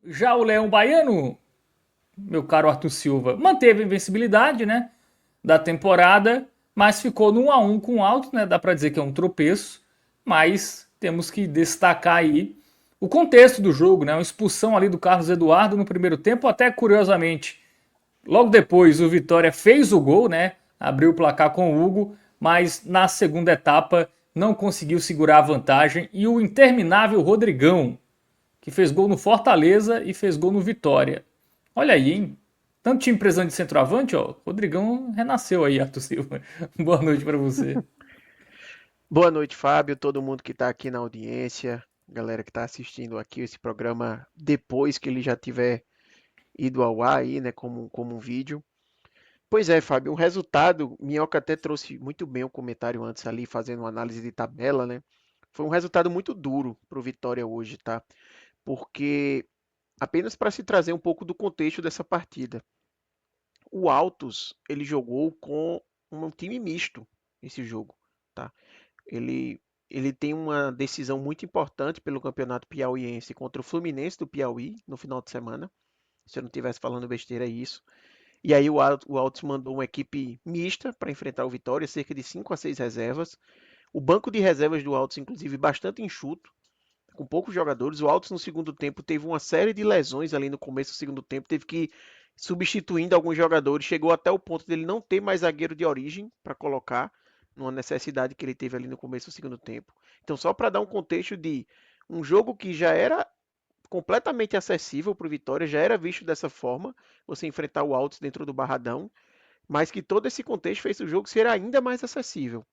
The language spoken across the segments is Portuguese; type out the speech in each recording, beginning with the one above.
Já o Leão Baiano, meu caro Arthur Silva, manteve a invencibilidade, né, da temporada, mas ficou no 1-1 com o Alto, né? Dá para dizer que é um tropeço, mas temos que destacar aí o contexto do jogo, né? Uma expulsão ali do Carlos Eduardo no primeiro tempo, até curiosamente, logo depois o Vitória fez o gol, né? Abriu o placar com o Hugo, mas na segunda etapa não conseguiu segurar a vantagem e o interminável Rodrigão, que fez gol no Fortaleza e fez gol no Vitória. Olha aí, hein? Tanto time precisando de centroavante, ó. Rodrigão renasceu aí, Arthur Silva. Boa noite para você. Boa noite, Fábio, todo mundo que está aqui na audiência, galera que está assistindo aqui esse programa depois que ele já tiver ido ao ar aí, né, como um vídeo. Pois é, Fábio, o resultado, Minhoca até trouxe muito bem o comentário antes ali, fazendo uma análise de tabela, né? Foi um resultado muito duro para o Vitória hoje, tá? Porque apenas para se trazer um pouco do contexto dessa partida. O Altos, ele jogou com um time misto esse jogo, tá? Ele, ele tem uma decisão muito importante pelo Campeonato Piauiense contra o Fluminense do Piauí no final de semana. Se eu não estivesse falando besteira, é isso. E aí o Altos mandou uma equipe mista para enfrentar o Vitória, cerca de 5 a 6 reservas. O banco de reservas do Altos, inclusive, bastante enxuto, com poucos jogadores. O Altos no segundo tempo teve uma série de lesões ali no começo do segundo tempo, teve que ir substituindo alguns jogadores, chegou até o ponto dele não ter mais zagueiro de origem para colocar, numa necessidade que ele teve ali no começo do segundo tempo. Então, só para dar um contexto de um jogo que já era completamente acessível para o Vitória, já era visto dessa forma, você enfrentar o Altos dentro do Barradão, mas que todo esse contexto fez o jogo ser ainda mais acessível.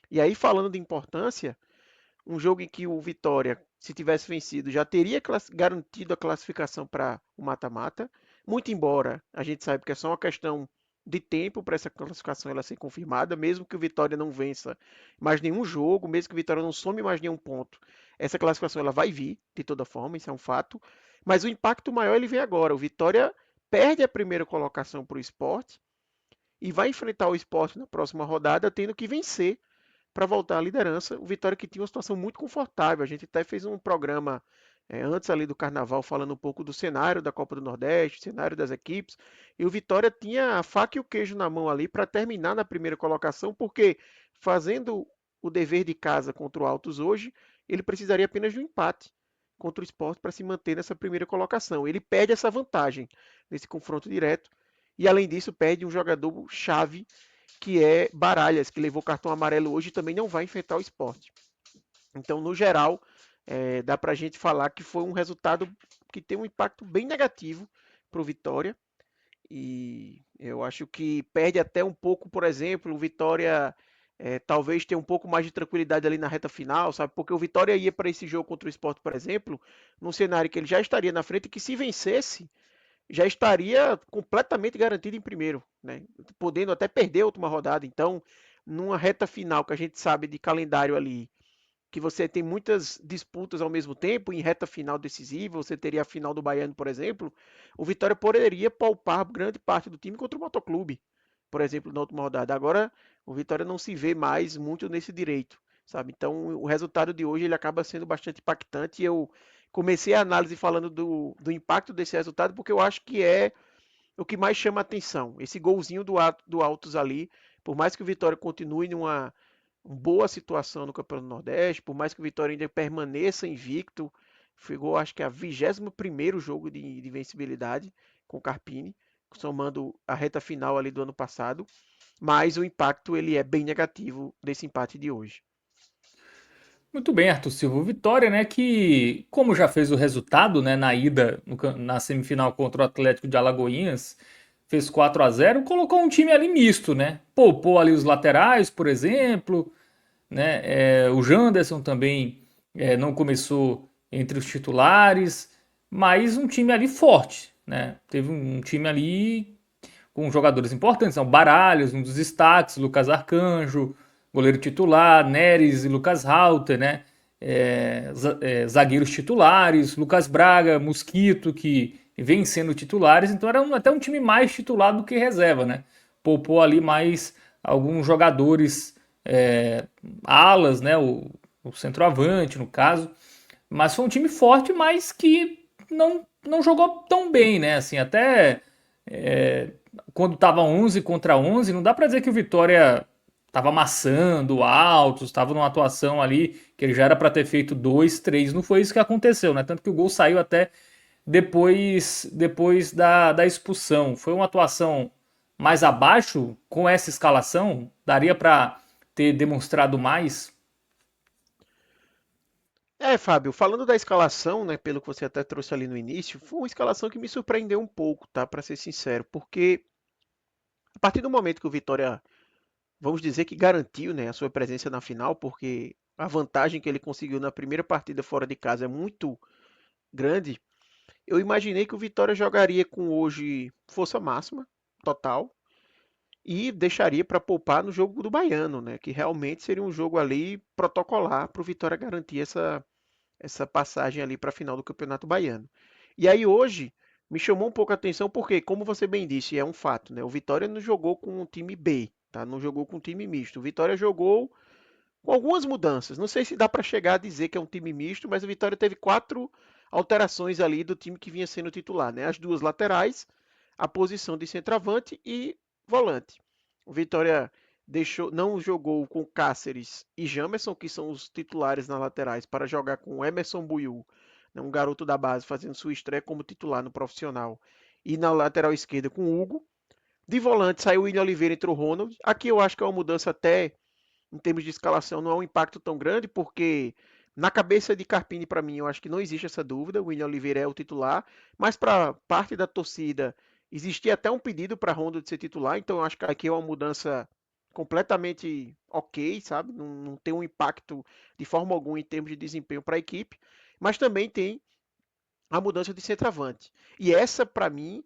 E aí, falando de importância, um jogo em que o Vitória, se tivesse vencido, já teria garantido a classificação para o mata-mata. Muito embora a gente saiba que é só uma questão de tempo para essa classificação ela ser confirmada, mesmo que o Vitória não vença mais nenhum jogo, mesmo que o Vitória não some mais nenhum ponto, essa classificação ela vai vir de toda forma, isso é um fato. Mas o impacto maior ele vem agora. O Vitória perde a primeira colocação para o Sport e vai enfrentar o Sport na próxima rodada tendo que vencer para voltar à liderança. O Vitória que tinha uma situação muito confortável. A gente até fez um programa antes ali do Carnaval falando um pouco do cenário da Copa do Nordeste, cenário das equipes. E o Vitória tinha a faca e o queijo na mão ali para terminar na primeira colocação, porque fazendo o dever de casa contra o Altos hoje, ele precisaria apenas de um empate contra o Sport para se manter nessa primeira colocação. Ele perde essa vantagem nesse confronto direto e além disso perde um jogador chave que é Baralhas, que levou cartão amarelo hoje e também não vai enfrentar o esporte. Então, no geral, dá para a gente falar que foi um resultado que tem um impacto bem negativo para o Vitória. E eu acho que perde até um pouco, por exemplo, o Vitória talvez tenha um pouco mais de tranquilidade ali na reta final, sabe? Porque o Vitória ia para esse jogo contra o Sport, por exemplo, num cenário que ele já estaria na frente e que se vencesse, já estaria completamente garantido em primeiro, né? Podendo até perder a última rodada. Então, numa reta final que a gente sabe de calendário ali, que você tem muitas disputas ao mesmo tempo, em reta final decisiva, você teria a final do Baiano, por exemplo, o Vitória poderia poupar grande parte do time contra o Motoclube, por exemplo, na última rodada. Agora, o Vitória não se vê mais muito nesse direito, sabe? Então, o resultado de hoje ele acaba sendo bastante impactante e eu comecei a análise falando do impacto desse resultado porque eu acho que é o que mais chama a atenção. Esse golzinho do Altos ali, por mais que o Vitória continue numa boa situação no Campeonato do Nordeste, por mais que o Vitória ainda permaneça invicto, chegou acho que a 21º jogo de vencibilidade com o Carpini, somando a reta final ali do ano passado, mas o impacto ele é bem negativo desse empate de hoje. Muito bem, Arthur Silva. Vitória, né, que como já fez o resultado, né, na ida na semifinal contra o Atlético de Alagoinhas, fez 4-0, colocou um time ali misto, né? Poupou ali os laterais, por exemplo, né? O Janderson também não começou entre os titulares, mas um time ali forte, né? Teve um time ali com jogadores importantes, são Baralhos, um dos destaques, Lucas Arcanjo, goleiro titular, Neres e Lucas Halter, né? Zagueiros titulares, Lucas Braga, Mosquito, que vem sendo titulares, então era até um time mais titular do que reserva, né? Poupou ali mais alguns jogadores alas, né? O centroavante, no caso. Mas foi um time forte, mas que não jogou tão bem, né? Assim, até é, quando tava 11 contra 11, não dá pra dizer que o Vitória tava amassando o Altos, tava numa atuação ali que ele já era pra ter feito 2, 3, não foi isso que aconteceu, né? Tanto que o gol saiu até depois da expulsão. Foi uma atuação mais abaixo com essa escalação? Daria pra ter demonstrado mais? Fábio, falando da escalação, né, pelo que você até trouxe ali no início, foi uma escalação que me surpreendeu um pouco, tá, para ser sincero, porque a partir do momento que o Vitória, vamos dizer que garantiu, né, a sua presença na final, porque a vantagem que ele conseguiu na primeira partida fora de casa é muito grande, eu imaginei que o Vitória jogaria com hoje força máxima, total, e deixaria para poupar no jogo do Baiano, né, que realmente seria um jogo ali protocolar para o Vitória garantir essa passagem ali para a final do Campeonato Baiano. E aí hoje me chamou um pouco a atenção porque, como você bem disse, é um fato, né? O Vitória não jogou com um time B, tá? Não jogou com um time misto. O Vitória jogou com algumas mudanças. Não sei se dá para chegar a dizer que é um time misto, mas o Vitória teve 4 alterações ali do time que vinha sendo titular, né? As duas laterais, a posição de centroavante e volante. O Vitória não jogou com Cáceres e Jamerson, que são os titulares nas laterais, para jogar com Emerson Buiú, né, um garoto da base fazendo sua estreia como titular no profissional, e na lateral esquerda com Hugo. De volante saiu o William Oliveira e entrou o Ronald. Aqui eu acho que é uma mudança até em termos de escalação não é um impacto tão grande, porque na cabeça de Carpini, para mim, eu acho que não existe essa dúvida. O William Oliveira é o titular, mas para parte da torcida existia até um pedido para Ronda de ser titular, então eu acho que aqui é uma mudança completamente ok, sabe? Não tem um impacto de forma alguma em termos de desempenho para a equipe, mas também tem a mudança de centroavante. E essa, para mim,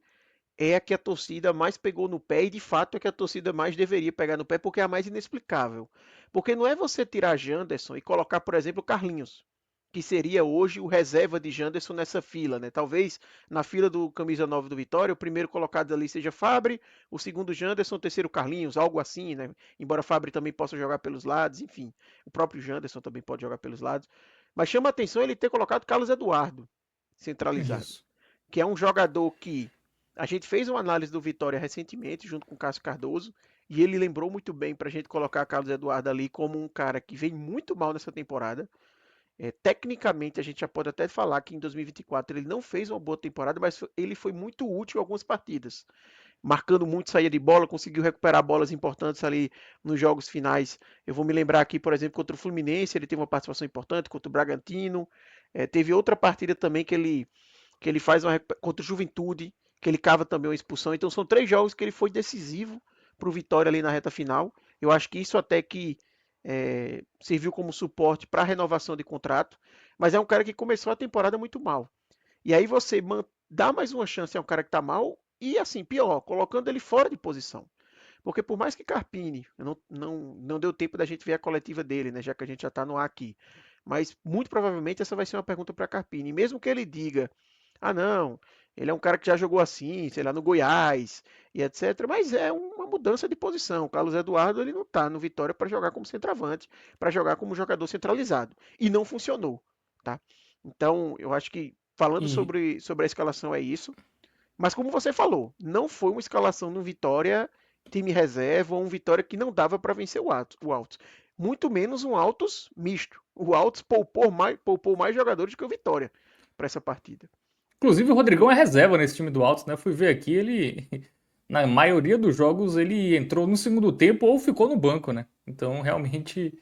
é a que a torcida mais pegou no pé e de fato é que a torcida mais deveria pegar no pé porque é a mais inexplicável. Porque não é você tirar Janderson e colocar, por exemplo, Carlinhos, que seria hoje o reserva de Janderson nessa fila, né? Talvez na fila do camisa 9 do Vitória, o primeiro colocado ali seja Fabri, o segundo Janderson, o terceiro Carlinhos, algo assim, né? Embora Fabri também possa jogar pelos lados, enfim, o próprio Janderson também pode jogar pelos lados. Mas chama a atenção ele ter colocado Carlos Eduardo centralizado, Isso. que é um jogador que a gente fez uma análise do Vitória recentemente, junto com o Cássio Cardoso, e ele lembrou muito bem para a gente colocar Carlos Eduardo ali como um cara que vem muito mal nessa temporada. Tecnicamente, a gente já pode até falar que em 2024 ele não fez uma boa temporada, mas ele foi muito útil em algumas partidas. Marcando muito saída de bola, conseguiu recuperar bolas importantes ali nos jogos finais. Eu vou me lembrar aqui, por exemplo, contra o Fluminense, ele teve uma participação importante, contra o Bragantino. Teve outra partida também que ele faz contra o Juventude, que ele cava também uma expulsão. Então são 3 jogos que ele foi decisivo para o Vitória ali na reta final. Eu acho que isso até que serviu como suporte para a renovação de contrato, mas é um cara que começou a temporada muito mal. E aí você dá mais uma chance a um cara que está mal e assim, pior, colocando ele fora de posição. Porque por mais que Carpini, não deu tempo da gente ver a coletiva dele, né, já que a gente já está no ar aqui, mas muito provavelmente essa vai ser uma pergunta para Carpini. Mesmo que ele diga ah, não, ele é um cara que já jogou assim, sei lá, no Goiás e etc. Mas é uma mudança de posição. O Carlos Eduardo ele não está no Vitória para jogar como centroavante, para jogar como jogador centralizado. E não funcionou, tá? Então, eu acho que falando E, sobre a escalação é isso. Mas como você falou, não foi uma escalação no Vitória time reserva ou um Vitória que não dava para vencer o Altos. Muito menos um Altos misto. O Altos poupou mais jogadores que o Vitória para essa partida. inclusive o Rodrigão é reserva nesse time do Altos, né? Fui ver aqui, ele na maioria dos jogos ele entrou no segundo tempo ou ficou no banco, né? Então realmente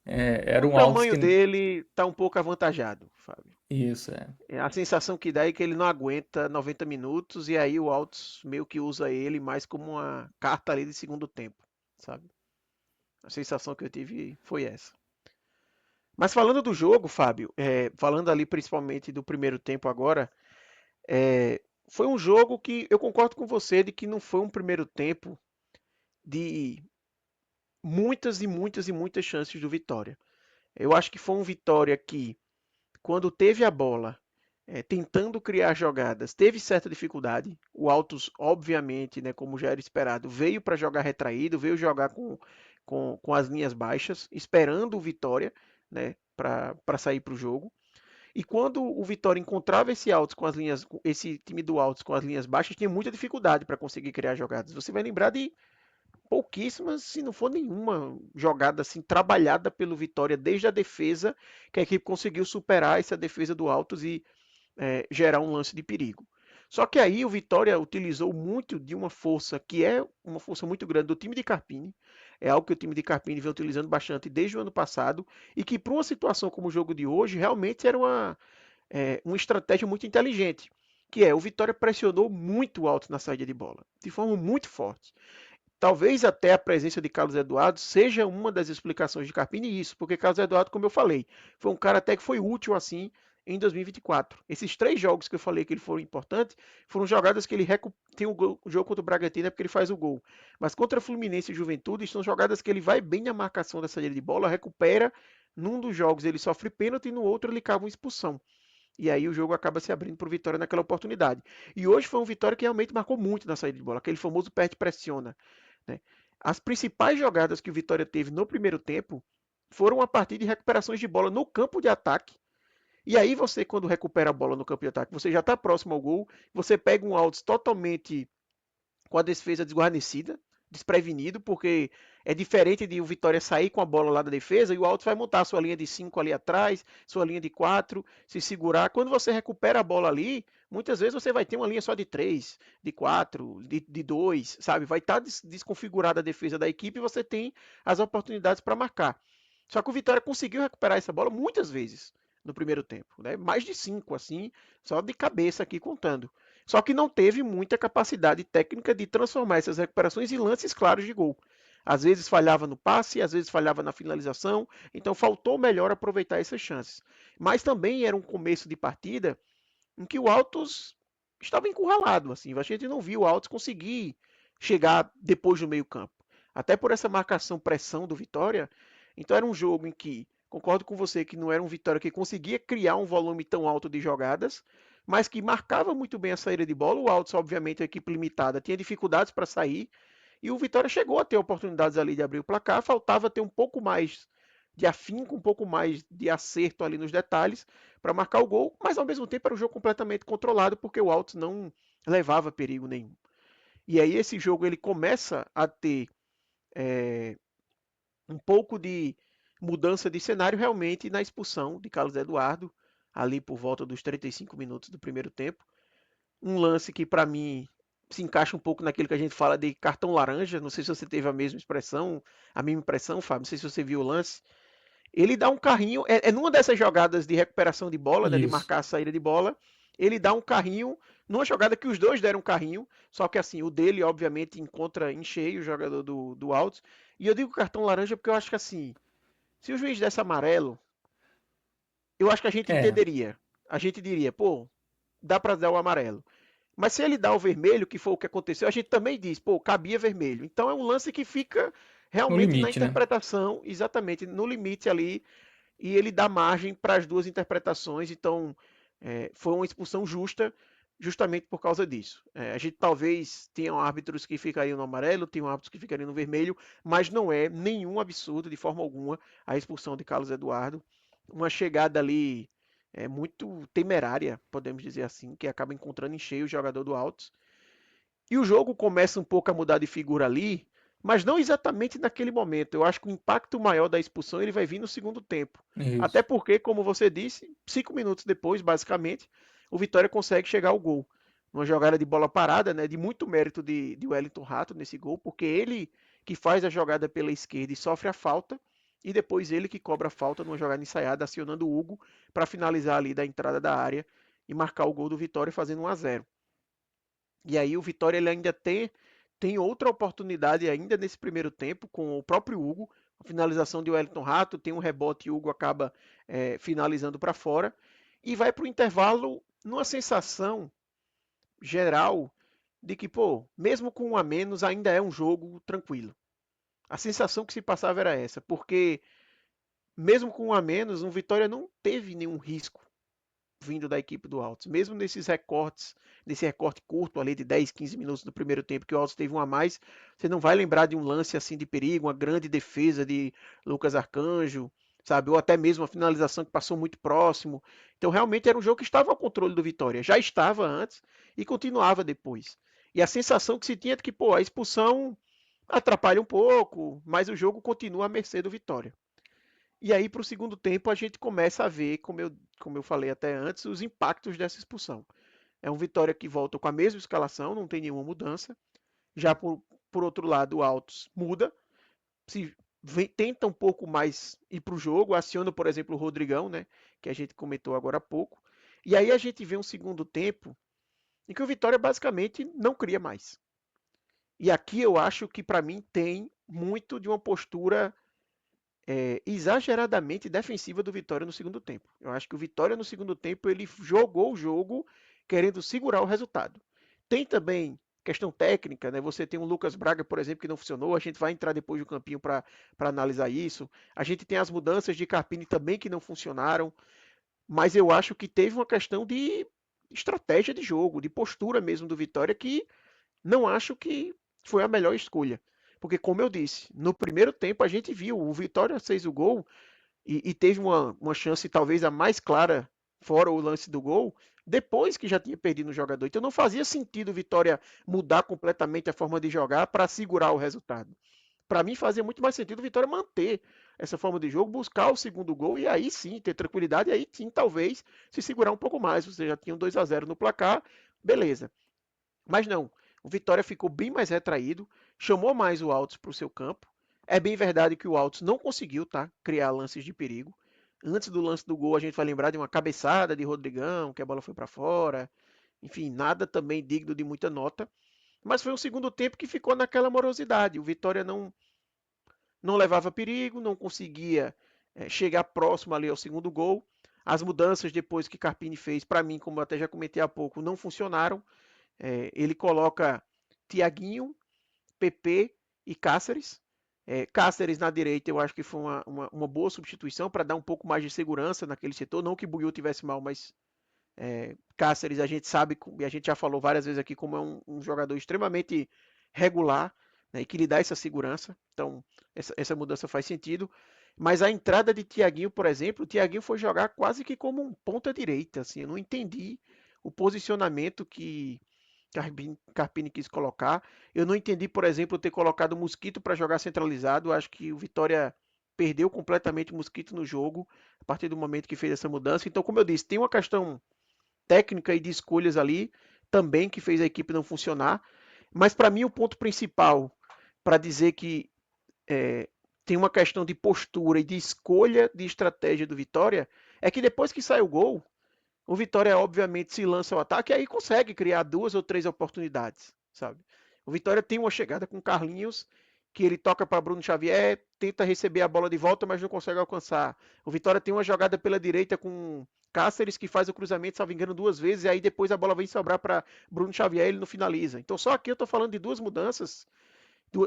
era O um Altos tamanho que dele está um pouco avantajado, Fábio. isso é. A sensação que dá é que ele não aguenta 90 minutos e aí o Altos meio que usa ele mais como uma carta ali de segundo tempo, sabe? A sensação que eu tive foi essa. Mas falando do jogo, Fábio, falando ali principalmente do primeiro tempo agora, foi um jogo que eu concordo com você de que não foi um primeiro tempo de muitas e muitas e muitas chances do Vitória. Eu acho que foi um Vitória que, quando teve a bola, tentando criar jogadas, teve certa dificuldade. O Altos, obviamente, né, como já era esperado, veio para jogar retraído, veio jogar com as linhas baixas, esperando o Vitória, né, para sair para o jogo. E quando o Vitória encontrava esse Altos com as linhas, esse time do Altos com as linhas baixas, tinha muita dificuldade para conseguir criar jogadas. Você vai lembrar de pouquíssimas, se não for nenhuma jogada assim trabalhada pelo Vitória desde a defesa, que a equipe conseguiu superar essa defesa do Altos e gerar um lance de perigo. Só que aí o Vitória utilizou muito de uma força que é uma força muito grande do time de Carpini. É algo que o time de Carpini vem utilizando bastante desde o ano passado e que para uma situação como o jogo de hoje realmente era uma estratégia muito inteligente. Que é, o Vitória pressionou muito alto na saída de bola, de forma muito forte. Talvez até a presença de Carlos Eduardo seja uma das explicações de Carpini isso, porque Carlos Eduardo, como eu falei, foi um cara até que foi útil assim em 2024. Esses 3 jogos que eu falei que ele foram importantes, foram jogadas que ele tem o jogo contra o Bragantino é porque ele faz o gol. Mas contra Fluminense e Juventude, são jogadas que ele vai bem na marcação da saída de bola, recupera, num dos jogos ele sofre pênalti e no outro ele cava uma expulsão. E aí o jogo acaba se abrindo para o Vitória naquela oportunidade. E hoje foi um Vitória que realmente marcou muito na saída de bola, aquele famoso perde-pressiona. Né? As principais jogadas que o Vitória teve no primeiro tempo foram a partir de recuperações de bola no campo de ataque. E aí você, quando recupera a bola no campo de ataque, você já está próximo ao gol, você pega um Altos totalmente com a defesa desguarnecida, desprevenido, porque é diferente de o Vitória sair com a bola lá da defesa e o Altos vai montar a sua linha de 5 ali atrás, sua linha de 4, se segurar. Quando você recupera a bola ali, muitas vezes você vai ter uma linha só de 3, de 4, de 2, sabe? Vai estar desconfigurada a defesa da equipe e você tem as oportunidades para marcar. Só que o Vitória conseguiu recuperar essa bola muitas vezes no primeiro tempo, né? Mais de 5, assim, só de cabeça aqui contando. Só que não teve muita capacidade técnica de transformar essas recuperações em lances claros de gol. Às vezes falhava no passe, às vezes falhava na finalização, então faltou melhor aproveitar essas chances. Mas também era um começo de partida em que o Altos estava encurralado, assim, a gente não viu o Altos conseguir chegar depois do meio-campo. Até por essa marcação pressão do Vitória, então era um jogo em que concordo com você que não era um Vitória que conseguia criar um volume tão alto de jogadas, mas que marcava muito bem a saída de bola. O Altos, obviamente, a equipe limitada, tinha dificuldades para sair. E o Vitória chegou a ter oportunidades ali de abrir o placar. Faltava ter um pouco mais de afinco, um pouco mais de acerto ali nos detalhes para marcar o gol. Mas ao mesmo tempo era um jogo completamente controlado porque o Altos não levava perigo nenhum. E aí esse jogo ele começa a ter um pouco de mudança de cenário realmente na expulsão de Carlos Eduardo, ali por volta dos 35 minutos do primeiro tempo. Um lance que para mim se encaixa um pouco naquilo que a gente fala de cartão laranja. Não sei se você teve a mesma expressão, a mesma impressão, Fábio. Não sei se você viu o lance. Ele dá um carrinho, é numa dessas jogadas de recuperação de bola, né, de Isso. marcar a saída de bola. Ele dá um carrinho, numa jogada que os dois deram um carrinho, só que assim, o dele, obviamente, encontra em cheio o jogador do Altos. E eu digo cartão laranja porque eu acho que assim, se o juiz desse amarelo, eu acho que a gente É, entenderia. A gente diria, pô, dá para dar o amarelo. Mas se ele dá o vermelho, que foi o que aconteceu, a gente também diz, pô, cabia vermelho. Então é um lance que fica no realmente na limite, né? interpretação, exatamente no limite ali, e ele dá margem para as duas interpretações. Então foi uma expulsão justa, justamente por causa disso. A gente talvez tenha árbitros que ficariam no amarelo, tenham árbitros que ficariam no vermelho, mas não é nenhum absurdo, de forma alguma, a expulsão de Carlos Eduardo. Uma chegada ali muito temerária, podemos dizer assim, que acaba encontrando em cheio o jogador do Altos. E o jogo começa um pouco a mudar de figura ali, mas não exatamente naquele momento. Eu acho que o impacto maior da expulsão ele vai vir no segundo tempo. Até Isso. porque, como você disse, 5 minutos depois, basicamente, o Vitória consegue chegar ao gol. Uma jogada de bola parada, né, de muito mérito de Wellington Rato nesse gol, porque ele que faz a jogada pela esquerda e sofre a falta, e depois ele que cobra a falta numa jogada ensaiada, acionando o Hugo para finalizar ali da entrada da área e marcar o gol do Vitória fazendo 1-0. E aí o Vitória ele ainda tem outra oportunidade ainda nesse primeiro tempo com o próprio Hugo, a finalização de Wellington Rato, tem um rebote e o Hugo acaba finalizando para fora e vai para o intervalo numa sensação geral de que, pô, mesmo com um a menos, ainda é um jogo tranquilo. A sensação que se passava era essa, porque mesmo com um a menos, o Vitória não teve nenhum risco vindo da equipe do Altos. Mesmo nesses recortes, nesse recorte curto ali de 10, 15 minutos do primeiro tempo que o Altos teve um a mais, você não vai lembrar de um lance assim de perigo, uma grande defesa de Lucas Arcanjo, sabe? Ou até mesmo a finalização que passou muito próximo. Então, realmente era um jogo que estava ao controle do Vitória. Já estava antes e continuava depois. E a sensação que se tinha é que, pô, a expulsão atrapalha um pouco, mas o jogo continua à mercê do Vitória. E aí, para o segundo tempo, a gente começa a ver, como eu falei até antes, os impactos dessa expulsão. É um Vitória que volta com a mesma escalação, não tem nenhuma mudança. Já por outro lado, o Altos muda, se tenta um pouco mais ir para o jogo, aciona, por exemplo, o Rodrigão, né, que a gente comentou agora há pouco. E aí a gente vê um segundo tempo em que o Vitória basicamente não cria mais. E aqui eu acho que para mim tem muito de uma postura exageradamente defensiva do Vitória no segundo tempo. Eu acho que o Vitória no segundo tempo ele jogou o jogo querendo segurar o resultado. Tem também questão técnica, né? Você tem um Lucas Braga, por exemplo, que não funcionou. A gente vai entrar depois do campinho para analisar isso. A gente tem as mudanças de Carpini também que não funcionaram. Mas eu acho que teve uma questão de estratégia de jogo, de postura mesmo do Vitória, que não acho que foi a melhor escolha. Porque, como eu disse, no primeiro tempo a gente viu, o Vitória fez o gol e teve uma chance talvez a mais clara, fora o lance do gol, depois que já tinha perdido o jogador. Então não fazia sentido o Vitória mudar completamente a forma de jogar para segurar o resultado. Para mim fazia muito mais sentido o Vitória manter essa forma de jogo, buscar o segundo gol e aí sim ter tranquilidade, e aí sim talvez se segurar um pouco mais. Você já tinha um 2-0 no placar, beleza. Mas não, o Vitória ficou bem mais retraído, chamou mais o Altos para o seu campo. É bem verdade que o Altos não conseguiu, tá, criar lances de perigo. Antes do lance do gol, a gente vai lembrar de uma cabeçada de Rodrigão, que a bola foi para fora. Enfim, nada também digno de muita nota. Mas foi um segundo tempo que ficou naquela morosidade. O Vitória não levava perigo, não conseguia chegar próximo ali ao segundo gol. As mudanças depois que Carpini fez, para mim, como eu até já comentei há pouco, não funcionaram. Ele coloca Tiaguinho, PP e Cáceres. Cáceres na direita eu acho que foi uma boa substituição para dar um pouco mais de segurança naquele setor. Não que o Buiu tivesse mal, mas Cáceres a gente sabe, e a gente já falou várias vezes aqui, como é um jogador extremamente regular, né, e que lhe dá essa segurança. Então, essa mudança faz sentido. Mas a entrada de Tiaguinho, por exemplo, o Tiaguinho foi jogar quase que como um ponta direita. Assim, eu não entendi o posicionamento que Carpini quis colocar. Eu não entendi, por exemplo, ter colocado o Mosquito para jogar centralizado. Eu acho que o Vitória perdeu completamente o Mosquito no jogo a partir do momento que fez essa mudança. Então, como eu disse, tem uma questão técnica e de escolhas ali também que fez a equipe não funcionar. Mas para mim o ponto principal para dizer que é, tem uma questão de postura e de escolha de estratégia do Vitória é que depois que sai o gol, o Vitória obviamente se lança ao ataque e aí consegue criar duas ou três oportunidades, sabe? O Vitória tem uma chegada com Carlinhos que ele toca para Bruno Xavier, tenta receber a bola de volta, mas não consegue alcançar. O Vitória tem uma jogada pela direita com Cáceres que faz o cruzamento, salvo engano, duas vezes, e aí depois a bola vem sobrar para Bruno Xavier e ele não finaliza. Então só aqui eu estou falando de duas mudanças,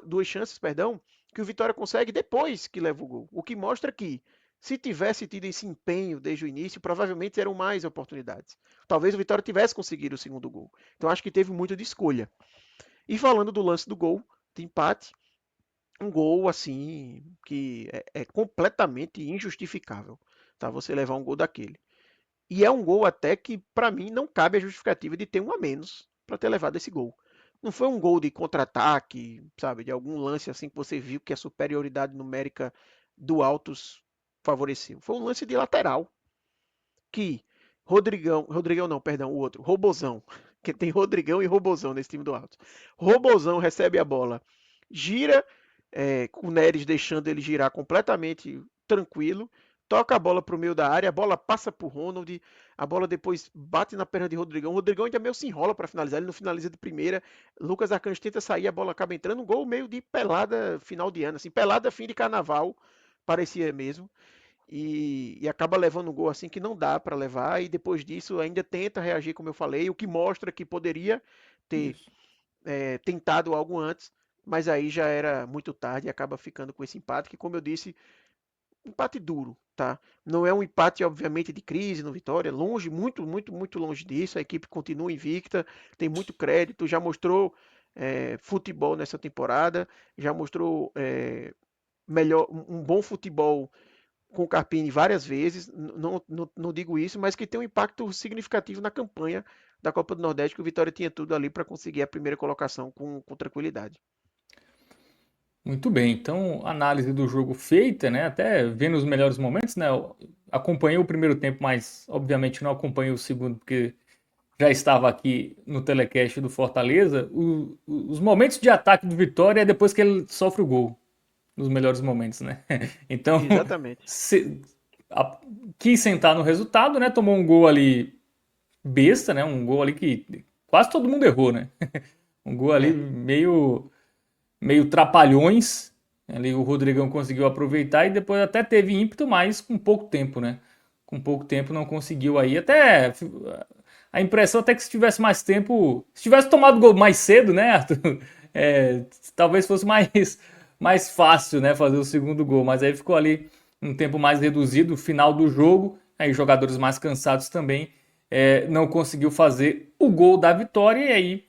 duas chances, perdão, que o Vitória consegue depois que leva o gol. O que mostra que se tivesse tido esse empenho desde o início, provavelmente eram mais oportunidades. Talvez o Vitória tivesse conseguido o segundo gol. Então acho que teve muito de escolha. E falando do lance do gol de empate, um gol assim que é completamente injustificável, tá? Você levar um gol daquele. E é um gol até que para mim não cabe a justificativa de ter um a menos para ter levado esse gol. Não foi um gol de contra-ataque, sabe, de algum lance assim que você viu que a superioridade numérica do Altos favoreceu. Foi um lance de lateral que Rodrigão não, perdão, o outro, Robozão, que tem Rodrigão e Robozão nesse time do Altos. Robozão recebe a bola, gira, com o Neres deixando ele girar completamente tranquilo, toca a bola para o meio da área, a bola passa para o Ronald, a bola depois bate na perna de Rodrigão, o Rodrigão ainda meio se enrola para finalizar, ele não finaliza de primeira, Lucas Arcanjo tenta sair, a bola acaba entrando, um gol meio de pelada final de ano, assim, pelada fim de carnaval, parecia mesmo, e acaba levando um gol assim que não dá para levar, e depois disso ainda tenta reagir, como eu falei, o que mostra que poderia ter Isso. tentado algo antes, mas aí já era muito tarde e acaba ficando com esse empate, que como eu disse, empate duro, tá? Não é um empate, obviamente, de crise no Vitória, longe, muito, muito, muito longe disso, a equipe continua invicta, tem muito crédito, já mostrou futebol nessa temporada, já mostrou melhor, um bom futebol com o Carpini várias vezes, não digo isso, mas que tem um impacto significativo na campanha da Copa do Nordeste, que o Vitória tinha tudo ali para conseguir a primeira colocação com tranquilidade. Muito bem, então análise do jogo feita, né? Até vendo os melhores momentos, né? Eu acompanhei o primeiro tempo, mas obviamente não acompanhei o segundo, porque já estava aqui no telecast do Fortaleza. Os momentos de ataque do Vitória é depois que ele sofre o gol, nos melhores momentos, né? Então, Exatamente. se, a, quis sentar no resultado, né? Tomou um gol ali besta, né? Um gol ali que quase todo mundo errou, né? Um gol ali É. meio trapalhões. Ali o Rodrigão conseguiu aproveitar e depois até teve ímpeto, mas com pouco tempo, né? Com pouco tempo não conseguiu aí. Até a impressão até que se tivesse mais tempo, se tivesse tomado gol mais cedo, né, Arthur? É, talvez fosse mais fácil, né, fazer o segundo gol. Mas aí ficou ali um tempo mais reduzido, final do jogo. Aí jogadores mais cansados também não conseguiu fazer o gol da vitória e aí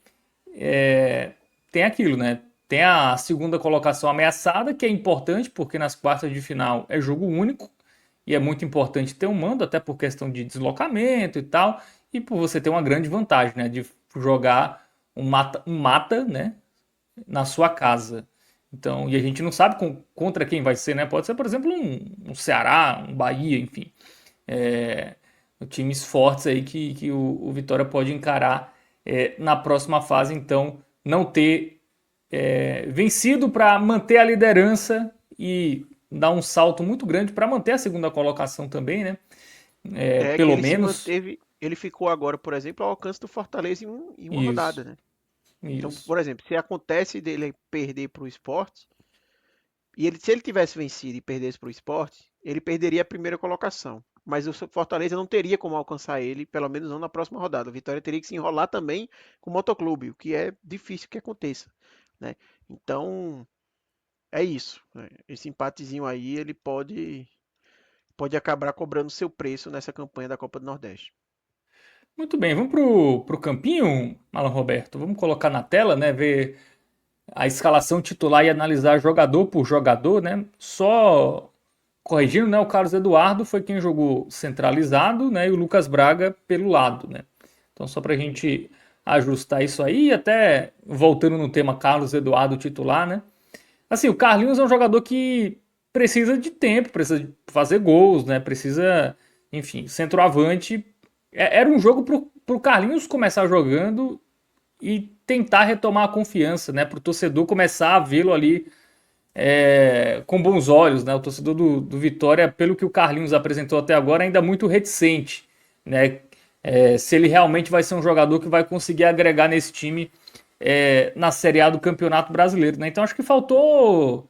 é, tem aquilo, né? Tem a segunda colocação ameaçada, que é importante, porque nas quartas de final é jogo único, e é muito importante ter um mando, até por questão de deslocamento e tal, e por você ter uma grande vantagem, né? De jogar um mata, né? Na sua casa. Então, e a gente não sabe contra quem vai ser, né? Pode ser, por exemplo, um Ceará, um Bahia, enfim. É, times fortes aí que o Vitória pode encarar na próxima fase, então não ter vencido para manter a liderança e dar um salto muito grande para manter a segunda colocação também, né? É que Pelo ele se menos manteve, ele ficou agora, por exemplo, ao alcance do Fortaleza em uma isso, rodada, né? Então, isso. por exemplo, se acontece dele perder para o Sport, se ele tivesse vencido e perdesse para o Sport, ele perderia a primeira colocação. Mas o Fortaleza não teria como alcançar ele, pelo menos não na próxima rodada. O Vitória teria que se enrolar também com o Motoclube, o que é difícil que aconteça, né? Então, é isso, né? Esse empatezinho aí, ele pode acabar cobrando seu preço nessa campanha da Copa do Nordeste. Muito bem, vamos pro campinho, Alan Roberto. Vamos colocar na tela, né? Ver a escalação titular e analisar jogador por jogador, né? Só corrigindo, né? O Carlos Eduardo foi quem jogou centralizado, né? E o Lucas Braga pelo lado, né? Então, só para a Isso. gente ajustar isso aí, até voltando no tema Carlos Eduardo titular, né? Assim, o Carlinhos é um jogador que precisa de tempo, precisa de fazer gols, né? Precisa, enfim, centroavante. Era um jogo pro Carlinhos começar jogando e tentar retomar a confiança, né? Pro torcedor começar a vê-lo ali com bons olhos, né? O torcedor do Vitória, pelo que o Carlinhos apresentou até agora, ainda muito reticente, né? Se ele realmente vai ser um jogador que vai conseguir agregar nesse time na Série A do Campeonato Brasileiro, né? Então acho que faltou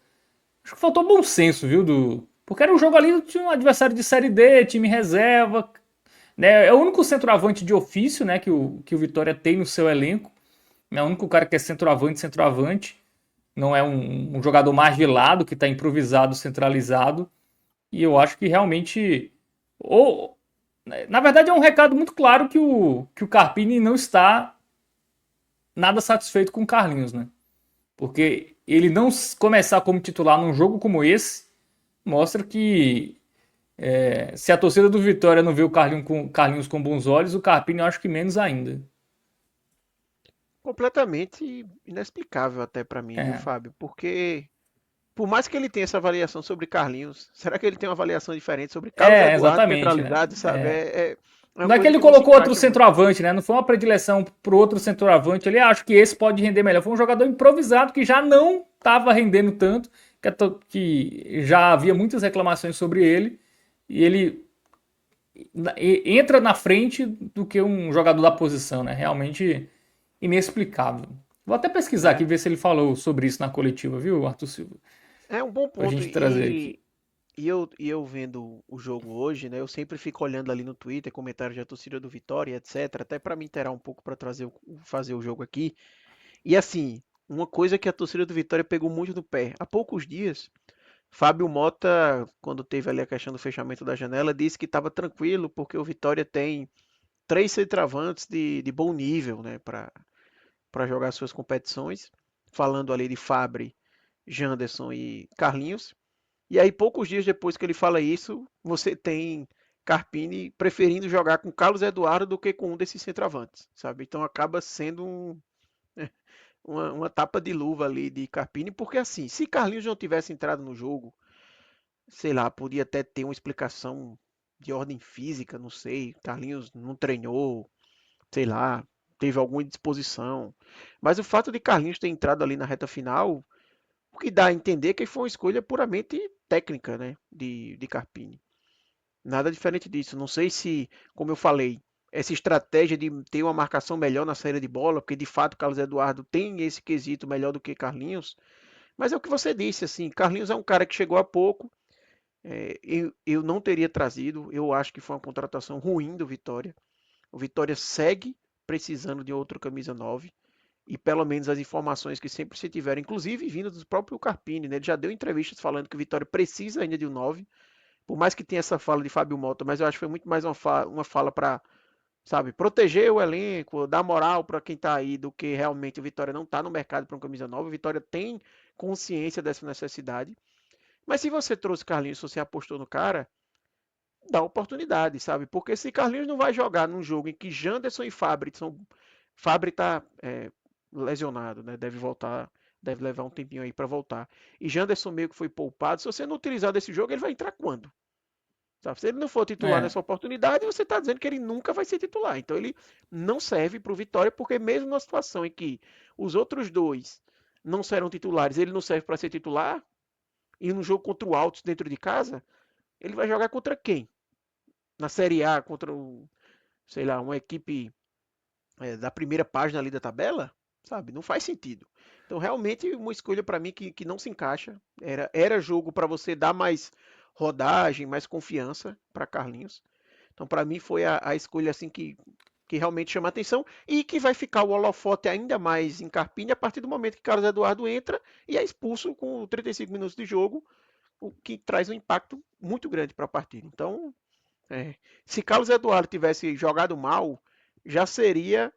bom senso, viu? Porque era um jogo ali de um adversário de Série D, time reserva, né? É o único centroavante de ofício, né? Que o Vitória tem no seu elenco. É o único cara que é centroavante. Não é um jogador mais de lado que está improvisado, centralizado. E eu acho que realmente. Ou, na verdade, é um recado muito claro que o Carpini não está nada satisfeito com o Carlinhos, né? Porque ele não começar como titular num jogo como esse mostra que se a torcida do Vitória não vê o Carlinhos com bons olhos, o Carpini eu acho que menos ainda. Completamente inexplicável até para mim, viu, É, Fábio? Porque por mais que ele tenha essa avaliação sobre Carlinhos, será que ele tem uma avaliação diferente sobre Carlos Eduardo exatamente, né? centralizado, sabe? É uma Não é que coisa ele que não se colocou outro encaixa muito. centroavante, né? Não foi uma predileção pro outro centroavante. Ele acho que esse pode render melhor. Foi um jogador improvisado que já não estava rendendo tanto, que já havia muitas reclamações sobre ele. E ele entra na frente do que um jogador da posição, né? Realmente inexplicável. Vou até pesquisar aqui, É, ver se ele falou sobre isso na coletiva, viu, Arthur Silva? é um bom Pra ponto. gente trazer aqui. E eu vendo o jogo hoje, né? Eu sempre fico olhando ali no Twitter, comentários da torcida do Vitória, etc. Até para me inteirar um pouco para fazer o jogo aqui. E assim, uma coisa que a torcida do Vitória pegou muito no pé. Há poucos dias, Fábio Mota, quando teve ali a questão do fechamento da janela, disse que estava tranquilo porque o Vitória tem três centroavantes de bom nível, né, para jogar suas competições. Falando ali de Fabri, Janderson e Carlinhos. E aí, poucos dias depois que ele fala isso, você tem Carpini preferindo jogar com Carlos Eduardo do que com um desses centroavantes, sabe? Então acaba sendo uma tapa de luva ali de Carpini, porque assim, se Carlinhos não tivesse entrado no jogo, sei lá, podia até ter uma explicação de ordem física, não sei. Carlinhos não treinou, sei lá, teve alguma indisposição. Mas o fato de Carlinhos ter entrado ali na reta final, o que dá a entender que foi uma escolha puramente técnica, né, de Carpini. Nada diferente disso. Não sei se, como eu falei, essa estratégia de ter uma marcação melhor na saída de bola, porque de fato Carlos Eduardo tem esse quesito melhor do que Carlinhos, mas é o que você disse, assim, Carlinhos é um cara que chegou há pouco, eu não teria trazido, eu acho que foi uma contratação ruim do Vitória. O Vitória segue precisando de outro camisa 9 e pelo menos as informações que sempre se tiveram, inclusive vindo do próprio Carpini, né? Ele já deu entrevistas falando que o Vitória precisa ainda de um 9, por mais que tenha essa fala de Fábio Mota, mas eu acho que foi muito mais uma fala para, sabe, proteger o elenco, dar moral para quem está aí, do que realmente o Vitória não está no mercado para um camisa 9. O Vitória tem consciência dessa necessidade. Mas se você trouxe Carlinhos, se você apostou no cara, dá oportunidade, sabe? Porque se Carlinhos não vai jogar num jogo em que Janderson e Fábio são. Fábio tá lesionado, né? Deve voltar, deve levar um tempinho aí para voltar. E Janderson meio que foi poupado. Se você não utilizar desse jogo, ele vai entrar quando? Sabe? Se ele não for titular É, nessa oportunidade, você está dizendo que ele nunca vai ser titular. Então ele não serve para o Vitória, porque mesmo na situação em que os outros dois não serão titulares, ele não serve para ser titular, e no jogo contra o Altos dentro de casa, ele vai jogar contra quem? Na Série A, contra sei lá, uma equipe da primeira página ali da tabela, sabe? Não faz sentido. Então, realmente, uma escolha para mim que não se encaixa. Era jogo para você dar mais rodagem, mais confiança para Carlinhos. Então, para mim, foi a escolha assim que realmente chama atenção e que vai ficar o holofote ainda mais em Carpini a partir do momento que Carlos Eduardo entra e é expulso com 35 minutos de jogo, o que traz um impacto muito grande para a partida. Então, se Carlos Eduardo tivesse jogado mal, já seria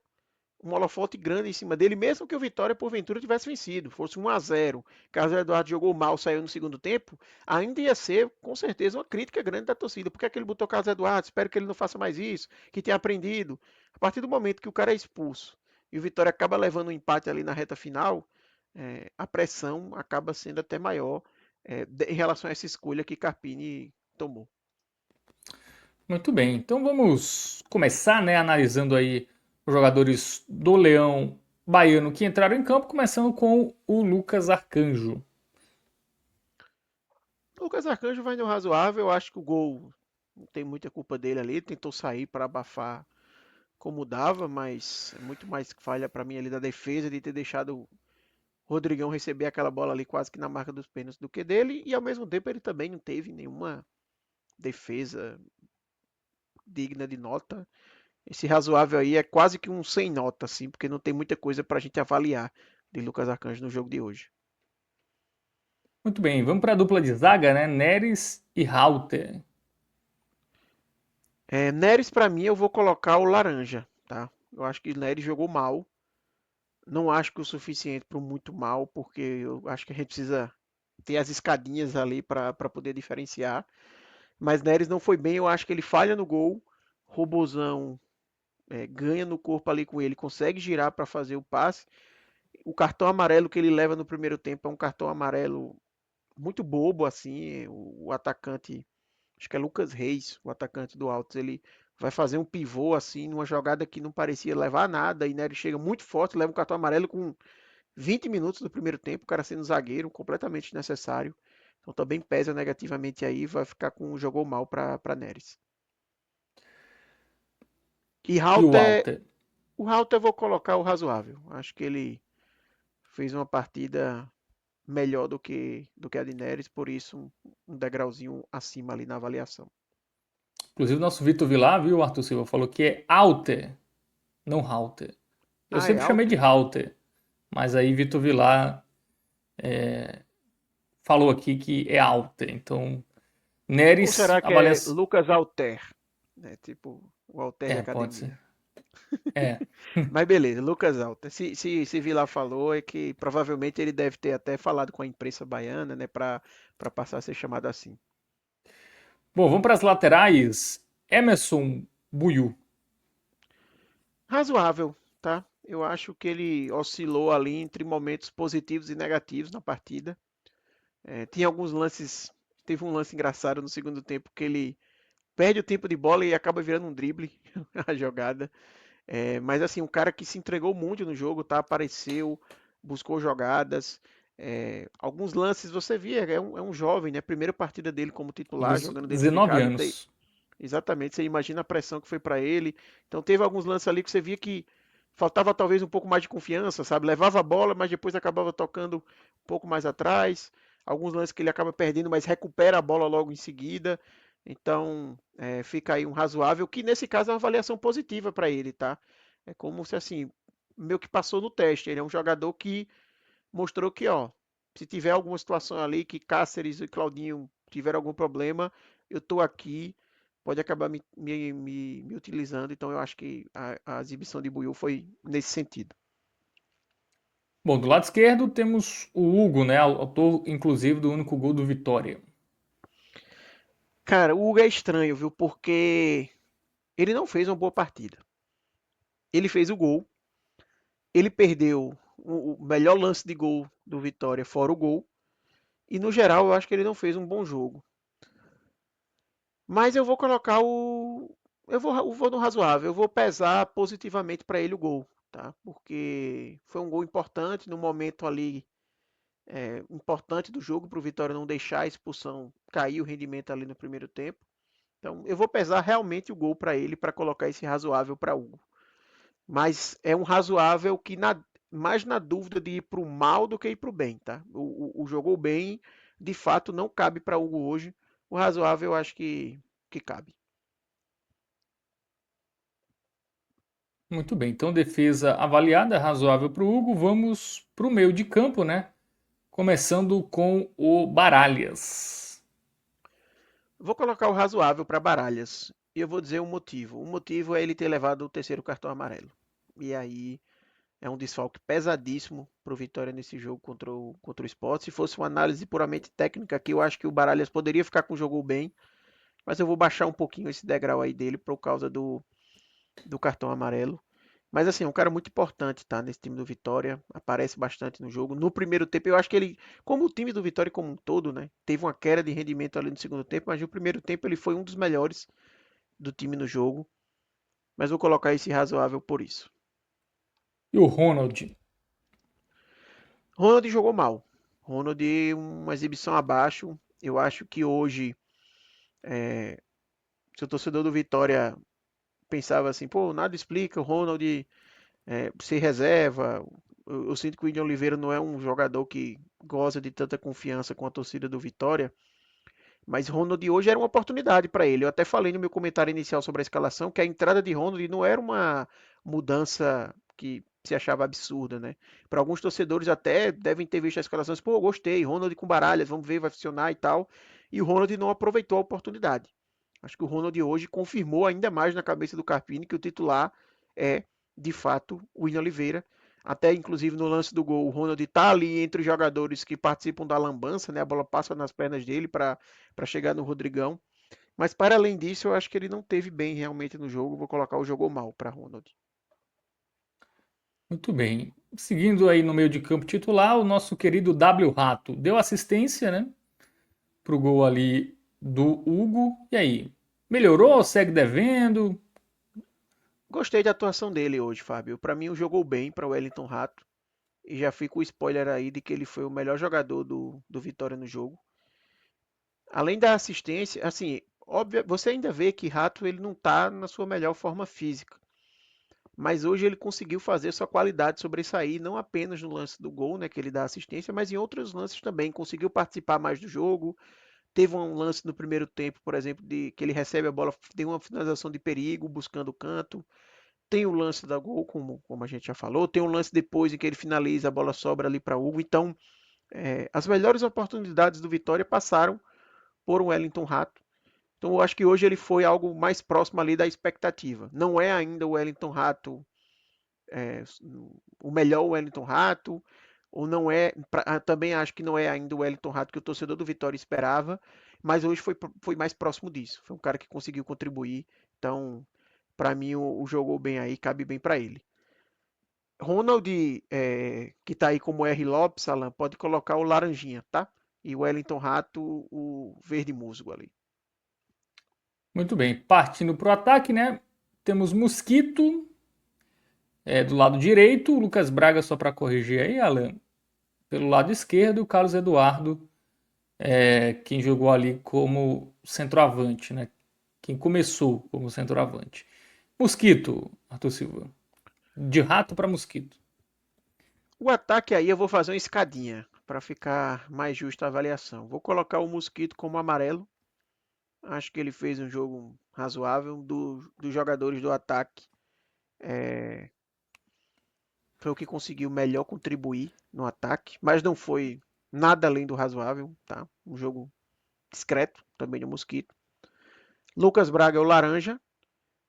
um holofote grande em cima dele, mesmo que o Vitória porventura tivesse vencido, fosse 1-0. Carlos Eduardo jogou mal, saiu no segundo tempo, ainda ia ser com certeza uma crítica grande da torcida. Porque é que ele botou Carlos Eduardo? Espero que ele não faça mais isso, que tenha aprendido. A partir do momento que o cara é expulso e o Vitória acaba levando um empate ali na reta final, a pressão acaba sendo até maior em relação a essa escolha que Carpini tomou. muito bem. Então vamos começar, né, analisando aí os jogadores do Leão Baiano que entraram em campo, começando com o Lucas Arcanjo. O Lucas Arcanjo vai no razoável, eu acho que o gol não tem muita culpa dele ali, tentou sair para abafar como dava, mas é muito mais falha para mim ali da defesa de ter deixado o Rodrigão receber aquela bola ali quase que na marca dos pênaltis do que dele, e ao mesmo tempo ele também não teve nenhuma defesa digna de nota. Esse razoável aí é quase que um sem nota, assim, porque não tem muita coisa para a gente avaliar de Lucas Arcanjo no jogo de hoje. Muito bem, vamos para a dupla de zaga, né? Neres e Rauter. Neres, para mim, eu vou colocar o laranja, tá? Eu acho que o Neres jogou mal. Não acho que o suficiente para o muito mal, porque eu acho que a gente precisa ter as escadinhas ali para poder diferenciar. Mas Neres não foi bem, eu acho que ele falha no gol. Robozão ganha no corpo ali com ele, consegue girar para fazer o passe. O cartão amarelo que ele leva no primeiro tempo é um cartão amarelo muito bobo, assim. O atacante, acho que é Lucas Reis, o atacante do Altos, ele vai fazer um pivô assim, numa jogada que não parecia levar a nada. E Neres chega muito forte, leva um cartão amarelo com 20 minutos do primeiro tempo, o cara sendo zagueiro, completamente desnecessário. Então também pesa negativamente aí, vai ficar com jogou mal para Neres. E E o Halter, Walter. o Halter eu vou colocar o razoável. Acho que ele fez uma partida melhor do que a de Neres, por isso um degrauzinho acima ali na avaliação. Inclusive o nosso Vitor Vilar, viu, Arthur Silva, falou que é Alter, não Halter. Eu Ah, é sempre chamei de Halter? Halter, mas aí Vitor Vilar falou aqui que é Alter. Então, Ou Neres, será que é avaliação. Lucas Alter? Tipo, o Alter de É, pode academia. ser. É. Mas beleza, Lucas Alta. Se Vilar falou, é que provavelmente ele deve ter até falado com a imprensa baiana, né, para passar a ser chamado assim. Bom, vamos para as laterais. Emerson Buiu. Razoável, tá? Eu acho que ele oscilou ali entre momentos positivos e negativos na partida. Tinha alguns lances, teve um lance engraçado no segundo tempo que ele perde o tempo de bola e acaba virando um drible a jogada. Mas assim, um cara que se entregou muito no jogo, tá? Apareceu, buscou jogadas. Alguns lances você via, é um jovem, né? Primeira partida dele como titular, Isso, jogando dentro de 19 casa. anos. Exatamente, você imagina a pressão que foi para ele. Então teve alguns lances ali que você via que faltava talvez um pouco mais de confiança, sabe? Levava a bola, mas depois acabava tocando um pouco mais atrás. Alguns lances que ele acaba perdendo, mas recupera a bola logo em seguida. Então fica aí um razoável, que nesse caso é uma avaliação positiva para ele, tá? É como se assim, meio que passou no teste. Ele é um jogador que mostrou que, ó, se tiver alguma situação ali que Cáceres e Claudinho tiver algum problema, eu tô aqui, pode acabar me utilizando. Então eu acho que a exibição de Buiu foi nesse sentido. Bom, do lado esquerdo temos o Hugo, né? Autor, inclusive, do único gol do Vitória. Cara, o Hugo é estranho, viu? Porque ele não fez uma boa partida. Ele fez o gol, ele perdeu o melhor lance de gol do Vitória, fora o gol, e no geral eu acho que ele não fez um bom jogo. Mas eu vou colocar o. Eu vou no razoável, eu vou pesar positivamente para ele o gol, tá? Porque foi um gol importante no momento ali importante do jogo para o Vitória não deixar a expulsão cair o rendimento ali no primeiro tempo. Então eu vou pesar realmente o gol para ele para colocar esse razoável para Hugo. Mas é um razoável que mais na dúvida de ir para o mal do que ir para o bem, tá? O jogou bem, de fato não cabe para Hugo hoje. O razoável eu acho que cabe. Muito bem, então defesa avaliada, razoável para o Hugo. Vamos para o meio de campo, né? Começando com o Baralhas. Vou colocar o razoável para Baralhas. E eu vou dizer o motivo. O motivo é ele ter levado o terceiro cartão amarelo. E aí é um desfalque pesadíssimo para o Vitória nesse jogo contra o Sport. Se fosse uma análise puramente técnica aqui, eu acho que o Baralhas poderia ficar com o jogo bem. Mas eu vou baixar um pouquinho esse degrau aí dele por causa do cartão amarelo. Mas assim, é um cara muito importante, tá? Nesse time do Vitória. Aparece bastante no jogo. No primeiro tempo, eu acho que ele, como o time do Vitória como um todo, né? Teve uma queda de rendimento ali no segundo tempo, mas no primeiro tempo ele foi um dos melhores do time no jogo. Mas vou colocar esse razoável por isso. E o Ronald. Ronald jogou mal. Ronald, uma exibição abaixo. Eu acho que hoje, se o torcedor do Vitória pensava assim, pô, nada explica o Ronald ser reserva. Eu sinto que o William Oliveira não é um jogador que goza de tanta confiança com a torcida do Vitória, mas Ronald hoje era uma oportunidade para ele. Eu até falei no meu comentário inicial sobre a escalação que a entrada de Ronald não era uma mudança que se achava absurda, né? Para alguns torcedores até devem ter visto a escalação e pô, gostei, Ronald com Baralhas, vamos ver, vai funcionar e tal. E o Ronald não aproveitou a oportunidade. Acho que o Ronald hoje confirmou ainda mais na cabeça do Carpini que o titular é, de fato, o William Oliveira. Até inclusive no lance do gol, o Ronald está ali entre os jogadores que participam da lambança, né? A bola passa nas pernas dele para chegar no Rodrigão. Mas para além disso, eu acho que ele não teve bem realmente no jogo. Vou colocar o jogou mal para Ronald. Muito bem. Seguindo aí no meio de campo titular, o nosso querido W Rato deu assistência, né? Pro gol ali do Hugo. E aí? Melhorou? Segue devendo? Gostei da atuação dele hoje, Fábio. Para mim, jogou bem para o Wellington Rato. E já fica o spoiler aí de que ele foi o melhor jogador do Vitória no jogo. Além da assistência, assim, óbvio, você ainda vê que Rato ele não está na sua melhor forma física. Mas hoje ele conseguiu fazer sua qualidade sobressair, não apenas no lance do gol, né, que ele dá assistência, mas em outros lances também. Conseguiu participar mais do jogo. Teve um lance no primeiro tempo, por exemplo, de que ele recebe a bola, tem uma finalização de perigo, buscando o canto. Tem o lance da gol, como a gente já falou. Tem um lance depois em que ele finaliza, a bola sobra ali para Hugo. Então, as melhores oportunidades do Vitória passaram por um Wellington Rato. Então eu acho que hoje ele foi algo mais próximo ali da expectativa. Não é ainda o Wellington Rato, é, o melhor Wellington Rato, ou não é, também acho que não é ainda o Wellington Rato que o torcedor do Vitória esperava, mas hoje foi mais próximo disso. Foi um cara que conseguiu contribuir, então para mim o jogou bem aí, cabe bem para ele. Ronald, que tá aí como R. Lopes, Alan, pode colocar o laranjinha, tá? E o Wellington Rato, o verde musgo ali. Muito bem. Partindo para o ataque, né? Temos Mosquito do lado direito, o Lucas Braga, só para corrigir aí, Alan, pelo lado esquerdo, o Carlos Eduardo, quem jogou ali como centroavante, né? Quem começou como centroavante. Mosquito, Arthur Silva. De rato para mosquito. O ataque aí eu vou fazer uma escadinha para ficar mais justa a avaliação. Vou colocar o Mosquito como amarelo. Acho que ele fez um jogo razoável. Dos jogadores do ataque, foi o que conseguiu melhor contribuir no ataque, mas não foi nada além do razoável, tá? Um jogo discreto também do Mosquito. Lucas Braga é o laranja.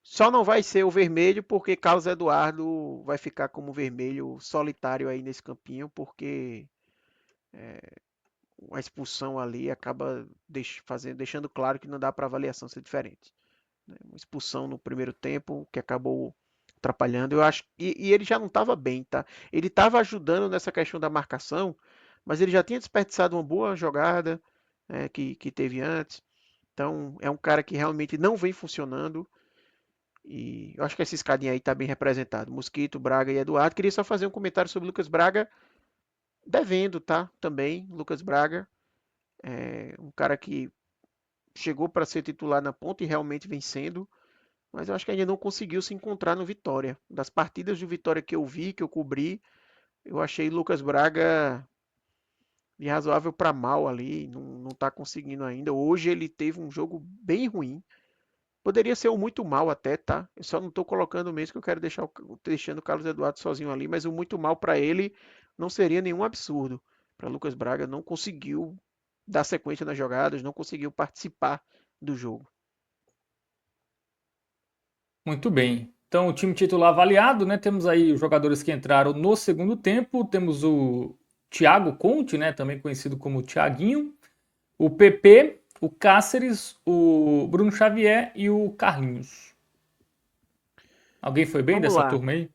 Só não vai ser o vermelho porque Carlos Eduardo vai ficar como vermelho solitário aí nesse campinho, porque a expulsão ali acaba deixando claro que não dá para a avaliação ser diferente. Uma expulsão no primeiro tempo que acabou atrapalhando. Eu acho e ele já não estava bem, tá? Ele estava ajudando nessa questão da marcação, mas ele já tinha desperdiçado uma boa jogada que teve antes. Então é um cara que realmente não vem funcionando. E eu acho que essa escadinha aí está bem representado. Mosquito, Braga e Eduardo. Queria só fazer um comentário sobre o Lucas Braga devendo, tá? Também, Lucas Braga. É um cara que chegou para ser titular na ponta e realmente vem sendo. Mas eu acho que ainda não conseguiu se encontrar no Vitória. Das partidas de Vitória que eu vi, que eu cobri, eu achei Lucas Braga de razoável para mal ali. Não está conseguindo ainda. Hoje ele teve um jogo bem ruim. Poderia ser o muito mal até, tá? Eu só não tô colocando mesmo que eu quero deixando o Carlos Eduardo sozinho ali, mas o muito mal para ele não seria nenhum absurdo. Para Lucas Braga não conseguiu dar sequência nas jogadas, não conseguiu participar do jogo. Muito bem. Então, o time titular avaliado, né? Temos aí os jogadores que entraram no segundo tempo. Temos o Thiago Conte, né? Também conhecido como Thiaguinho. O PP, o Cáceres, o Bruno Xavier e o Carlinhos. Alguém foi bem Vamos dessa lá. turma aí?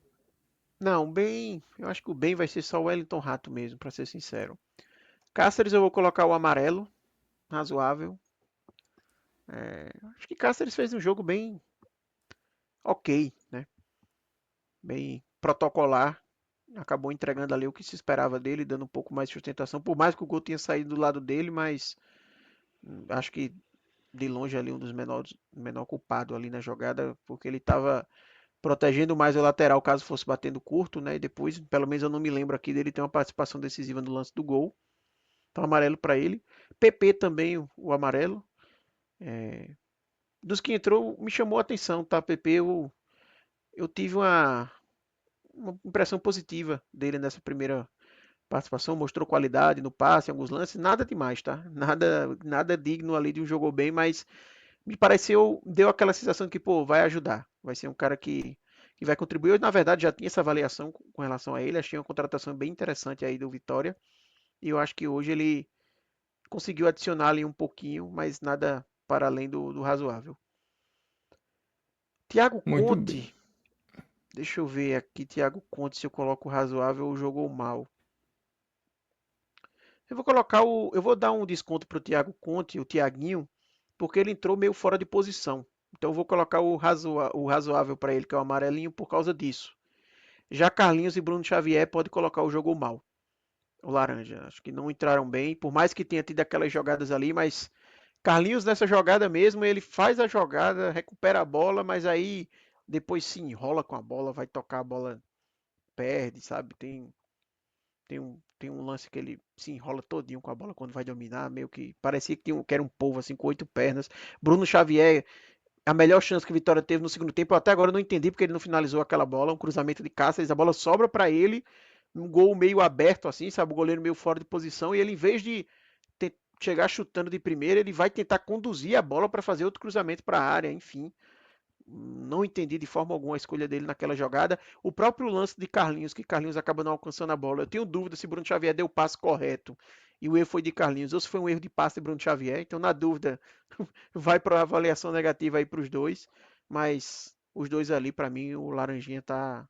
Não, bem, eu acho que o bem vai ser só o Wellington Rato mesmo, para ser sincero. Cáceres eu vou colocar o amarelo, razoável. Acho que Cáceres fez um jogo bem ok, né? Bem protocolar. Acabou entregando ali o que se esperava dele, dando um pouco mais de sustentação. Por mais que o gol tenha saído do lado dele, mas acho que de longe ali um dos menor culpado ali na jogada, porque ele estava protegendo mais o lateral caso fosse batendo curto, né? E depois, pelo menos eu não me lembro aqui dele ter uma participação decisiva no lance do gol. Então amarelo para ele. PP também o amarelo. Dos que entrou me chamou a atenção, tá? PP eu tive uma impressão positiva dele nessa primeira participação, mostrou qualidade no passe, em alguns lances, nada demais, tá? Nada digno ali de um jogou bem, mas me pareceu, deu aquela sensação de que, pô, vai ajudar. Vai ser um cara que vai contribuir. Eu, na verdade, já tinha essa avaliação com relação a ele. Achei uma contratação bem interessante aí do Vitória. E eu acho que hoje ele conseguiu adicionar ali um pouquinho, mas nada para além do razoável. Thiago Muito bem. Conte. Deixa eu ver aqui, Thiago Conte, se eu coloco razoável ou jogou mal. Eu vou dar um desconto pro Thiago Conte, o Thiaguinho, porque ele entrou meio fora de posição. Então eu vou colocar o razoável para ele, que é o amarelinho, por causa disso. Já Carlinhos e Bruno Xavier pode colocar o jogo mal, o laranja. Acho que não entraram bem, por mais que tenha tido aquelas jogadas ali, mas Carlinhos nessa jogada mesmo, ele faz a jogada, recupera a bola, mas aí depois se enrola com a bola, vai tocar a bola, perde, sabe? Tem um lance que ele se enrola todinho com a bola quando vai dominar, meio que parecia que era um polvo assim com 8 pernas. Bruno Xavier, a melhor chance que o Vitória teve no segundo tempo, eu até agora não entendi porque ele não finalizou aquela bola, um cruzamento de Cáceres, a bola sobra para ele, um gol meio aberto assim, sabe, o goleiro meio fora de posição e ele em vez de chegar chutando de primeira, ele vai tentar conduzir a bola para fazer outro cruzamento para a área, enfim. Não entendi de forma alguma a escolha dele naquela jogada. O próprio lance de Carlinhos, que Carlinhos acaba não alcançando a bola. Eu tenho dúvida se Bruno Xavier deu o passe correto e o erro foi de Carlinhos ou se foi um erro de passe de Bruno Xavier. Então, na dúvida, vai para a avaliação negativa aí para os dois. Mas os dois ali, para mim, o Laranjinha tá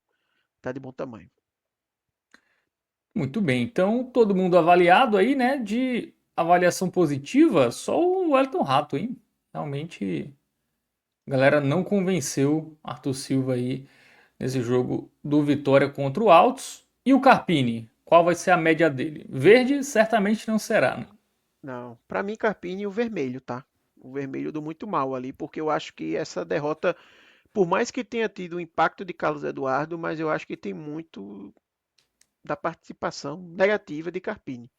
de bom tamanho. Muito bem, então todo mundo avaliado aí, né? De avaliação positiva, só o Wellington Rato, hein? Realmente, a galera não convenceu Arthur Silva aí nesse jogo do Vitória contra o Altos. E o Carpini, qual vai ser a média dele? Verde certamente não será, né? Não, para mim, Carpini, o vermelho, tá? O vermelho do muito mal ali, porque eu acho que essa derrota, por mais que tenha tido o impacto de Carlos Eduardo, mas eu acho que tem muito da participação negativa de Carpini.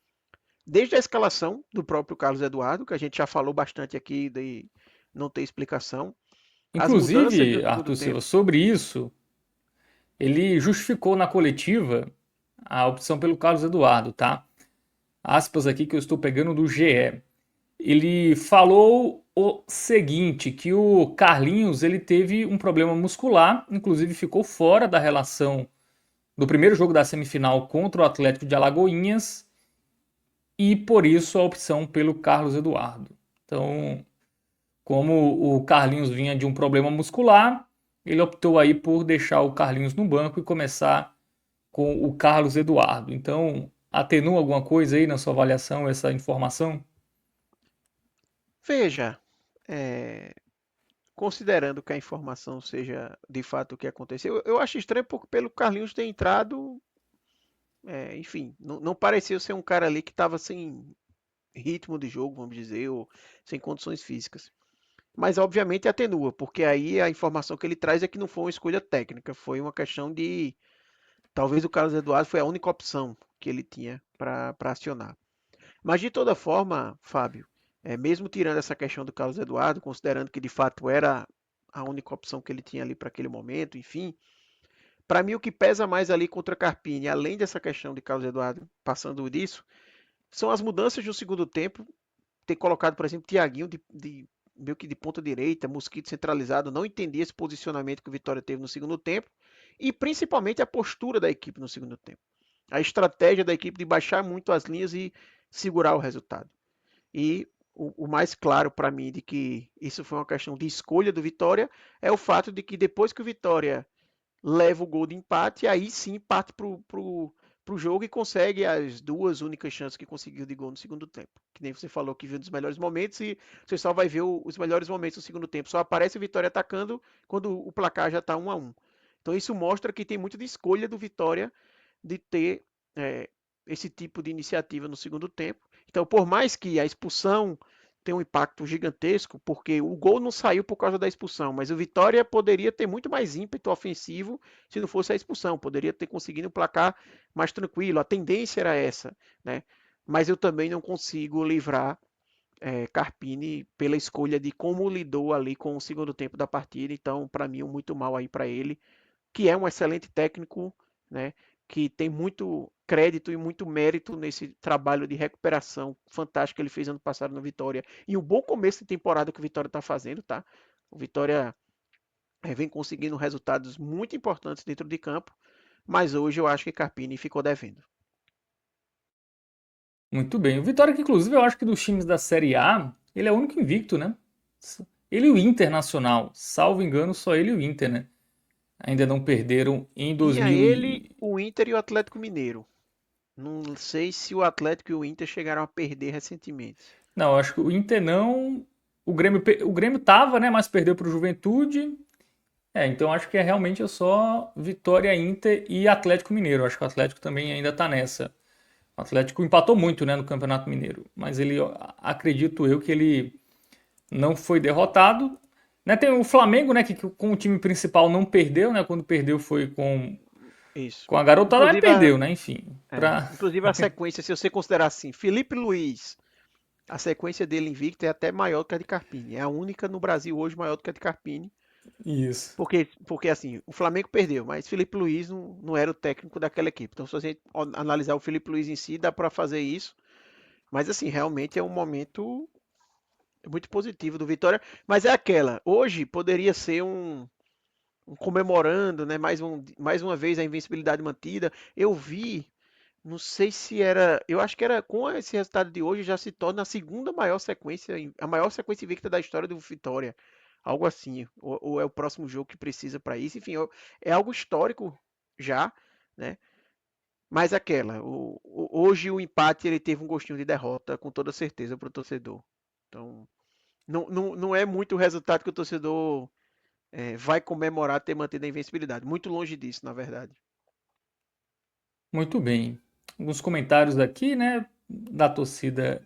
Desde a escalação do próprio Carlos Eduardo, que a gente já falou bastante aqui de não ter explicação, as mudanças do Inclusive, segundo Arthur Silva, tempo. sobre isso, ele justificou na coletiva a opção pelo Carlos Eduardo, tá? Aspas aqui que eu estou pegando do GE. Ele falou o seguinte, que o Carlinhos ele teve um problema muscular, inclusive ficou fora da relação do primeiro jogo da semifinal contra o Atlético de Alagoinhas e por isso a opção pelo Carlos Eduardo. Então, como o Carlinhos vinha de um problema muscular, ele optou aí por deixar o Carlinhos no banco e começar com o Carlos Eduardo. Então, atenua alguma coisa aí na sua avaliação essa informação? Veja, é, considerando que a informação seja de fato o que aconteceu, eu acho estranho porque pelo Carlinhos ter entrado, enfim, não pareceu ser um cara ali que estava sem ritmo de jogo, vamos dizer, ou sem condições físicas. Mas obviamente atenua, porque aí a informação que ele traz é que não foi uma escolha técnica, foi uma questão de talvez o Carlos Eduardo foi a única opção que ele tinha para acionar. Mas de toda forma, Fábio, mesmo tirando essa questão do Carlos Eduardo, considerando que de fato era a única opção que ele tinha ali para aquele momento, enfim, para mim o que pesa mais ali contra Carpini, além dessa questão de Carlos Eduardo passando disso, são as mudanças no segundo tempo, ter colocado, por exemplo, Thiaguinho meio que de ponta direita, Mosquito centralizado, não entendi esse posicionamento que o Vitória teve no segundo tempo, e principalmente a postura da equipe no segundo tempo. A estratégia da equipe de baixar muito as linhas e segurar o resultado. E o mais claro para mim de que isso foi uma questão de escolha do Vitória é o fato de que depois que o Vitória leva o gol de empate, aí sim parte pro jogo e consegue as duas únicas chances que conseguiu de gol no segundo tempo. Que nem você falou que viu nos melhores momentos e você só vai ver os melhores momentos no segundo tempo. Só aparece o Vitória atacando quando o placar já está 1-1. Então isso mostra que tem muito de escolha do Vitória de ter é, esse tipo de iniciativa no segundo tempo. Então, por mais que a expulsão tenha um impacto gigantesco, porque o gol não saiu por causa da expulsão, mas o Vitória poderia ter muito mais ímpeto ofensivo se não fosse a expulsão, poderia ter conseguido um placar mais tranquilo, a tendência era essa, né? Mas eu também não consigo livrar Carpini pela escolha de como lidou ali com o segundo tempo da partida, então para mim muito mal aí para ele, que é um excelente técnico, né? Que tem muito crédito e muito mérito nesse trabalho de recuperação fantástico que ele fez ano passado no Vitória. E um bom começo de temporada que o Vitória está fazendo, tá? O Vitória vem conseguindo resultados muito importantes dentro de campo, mas hoje eu acho que Carpini ficou devendo. Muito bem. O Vitória, que inclusive eu acho que dos times da Série A, ele é o único invicto, né? Ele e o Internacional. Salvo engano, só ele e o Inter, né? Ainda não perderam em Tinha 2000 ele, e... o Inter e o Atlético Mineiro. Não sei se o Atlético e o Inter chegaram a perder recentemente. Não, acho que o Inter não... O Grêmio tava, né? Mas perdeu para o Juventude. Então acho que realmente é só Vitória, Inter e Atlético Mineiro. Acho que o Atlético também ainda tá nessa. O Atlético empatou muito, né, no Campeonato Mineiro. Mas ele, acredito eu, que ele não foi derrotado. Né, tem o Flamengo, né, que com o time principal não perdeu, né? Quando perdeu foi Isso. com a garotada, mas Inclusive perdeu, né? Enfim. Pra... inclusive a sequência, se você considerar assim, Felipe Luiz, a sequência dele invicto é até maior do que a de Carpini. É a única no Brasil hoje maior do que a de Carpini. Isso. Porque assim, o Flamengo perdeu, mas Felipe Luiz não era o técnico daquela equipe. Então, se a gente analisar o Felipe Luiz em si, dá para fazer isso. Mas assim, realmente é um momento muito positivo do Vitória. Mas é aquela, hoje poderia ser um comemorando, né? Mais uma vez a invencibilidade mantida. Eu vi, não sei se era, eu acho que era com esse resultado de hoje já se torna a segunda maior sequência, a maior sequência invicta da história do Vitória. Algo assim, ou é o próximo jogo que precisa para isso. Enfim, é algo histórico já, né? Mas aquela, hoje o empate ele teve um gostinho de derrota, com toda certeza, para o torcedor. Então, não é muito o resultado que o torcedor vai comemorar ter mantido a invencibilidade. Muito longe disso, na verdade. Muito bem. Alguns comentários aqui, né, da torcida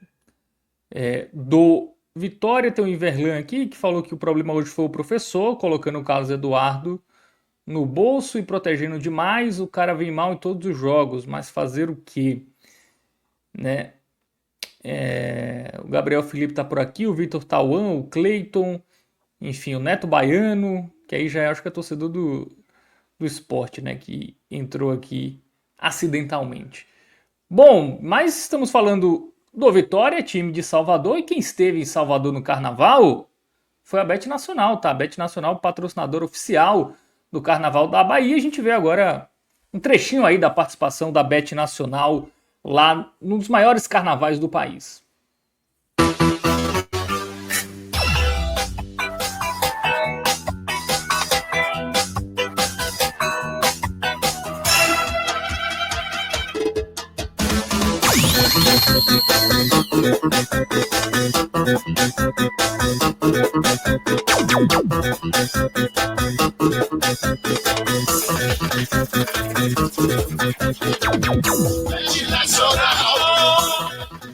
do Vitória. Tem o Iverlan aqui que falou que o problema hoje foi o professor, colocando o Carlos Eduardo no bolso e protegendo demais. O cara vem mal em todos os jogos, mas fazer o quê? Né? O Gabriel Felipe tá por aqui, o Vitor Tauan, o Cleiton, enfim, o Neto Baiano, que aí já acho que é torcedor do esporte, né? Que entrou aqui acidentalmente. Bom, mas estamos falando do Vitória, time de Salvador, e quem esteve em Salvador no Carnaval foi a Bet Nacional, tá? A Bet Nacional, patrocinador oficial do Carnaval da Bahia. A gente vê agora um trechinho aí da participação da Bet Nacional lá num dos maiores carnavais do país.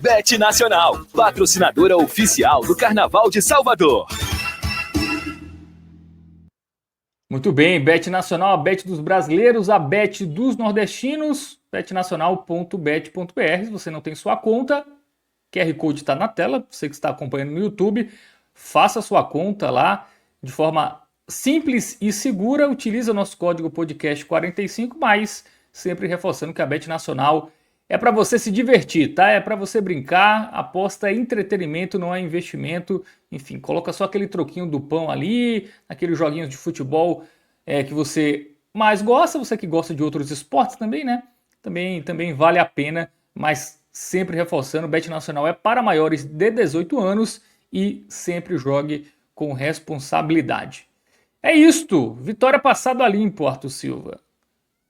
Bet Nacional, patrocinadora oficial do Carnaval de Salvador. Muito bem, Bet Nacional, a Bet dos brasileiros, a Bet dos nordestinos, betnacional.bet.br. Se você não tem sua conta, QR Code está na tela, você que está acompanhando no YouTube, faça sua conta lá de forma simples e segura, utilize o nosso código podcast 45, mas sempre reforçando que a Bet Nacional é para você se divertir, tá? É para você brincar, aposta é entretenimento, não é investimento. Enfim, coloca só aquele troquinho do pão ali, aqueles joguinhos de futebol que você mais gosta, você que gosta de outros esportes também, né? Também vale a pena, mas sempre reforçando, o Bet Nacional é para maiores de 18 anos e sempre jogue com responsabilidade. É isto, vitória passado a limpo, Arthur Silva.